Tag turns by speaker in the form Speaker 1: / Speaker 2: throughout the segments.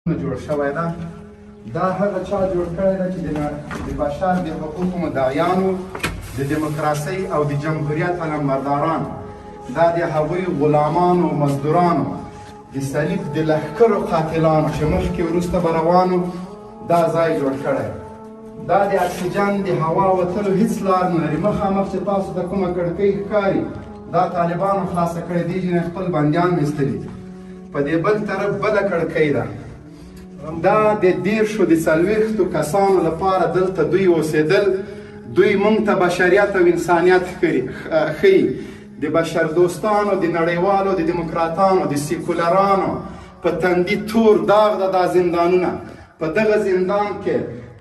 Speaker 1: جوړ شوی ده دا هغه چا جوړ کړی ده چې د بشر د حقوقو مدعیانو د دیموکراسۍ او د جمهوریت علمبرداران دا د هغوی غلامانو او مزدورانو د صلیب د لښکرو قاتلانو چې مخکې وروسته به روانو دا ځای جوړ کړی دا د اکسیجن د هوا وتلو هیڅ لار نه لري مخامخ چې تاسو ته کومه کړکۍ ښکاري دا طالبانو خلاصه کړې دي چې خپل بندیان ایستلي په دې بل طرف بله کړکۍ ده دا د دیرشو د څلوېښتو کسانو لپاره دلته دوی اوسېدل دوی موږ ته بشریت او انسانیت ښیي د بشردوستانو د نړیوالو د دیموکراتانو د سیکولرانو په تندي تور داغ ده دا زندانونه په دغه زندان کې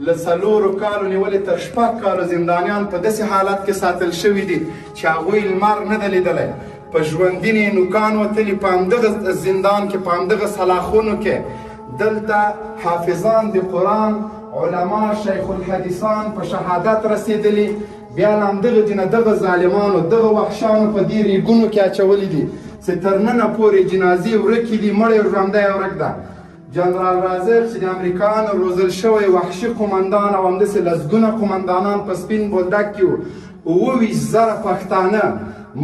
Speaker 1: له 4 کالو نیولې تر 6 کالو زندانیان په داسې حالت کې ساتل شوي دي چې هغوی لمر نه ده لیدلی په ژوندینې نوکان وتلي په همدغه زندان کې په همدغه سلاخونو کې دلته حافظان د قرآن علما شیخ الحدیثان په شهادت رسیدلی بیا له همدغه دینه دغه ظالمانو دغه وحشانو په دې ریګونو کې اچولی دي چې تر ننه پورې جنازې ورکې دي مړی ژوندی ورک ده جنرال رازق چې د امریکایانو روزل شوی وحشي قمندان او همداسې لسګونه قمندانان په سپین بولدک کې وو 22,000 پښتانه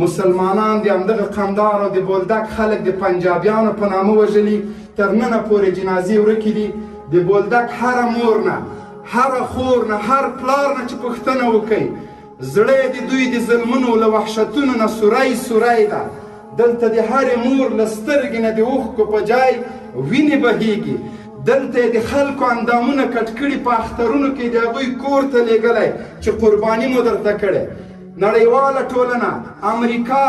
Speaker 1: مسلمانان د همدغه قمدار او د بولدک خلک د پنجابیانو په نامه وژلي تر ننه پورې جنازې ورکې دي د بولدک هره مور نه هره خور نه هر پلار نه چې پوښتنه وکوي زړه د دوی د ظلمونو له وحشتونو نه سوری سوری ده دلته د هرې مور له سترګې نه د اوښکو په جای وینې بهیږي دلته یې د خلکو اندامونه کټ کړي په اخترونو کې د هغوی کور ته لیږلی چې قرباني مو درته کړې نړیواله ټولنه امریکا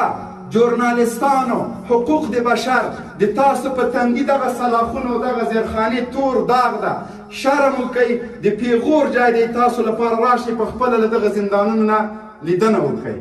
Speaker 1: جورنالستانو حقوق د بشر د تاسو په تندي دغه سلاخونو او دغه زیرخانې تور داغ ده شرم وکئ د پیغور جای دی تاسو لپاره راشئ په خپله له دغه زندانونو نه لیدنه وکئ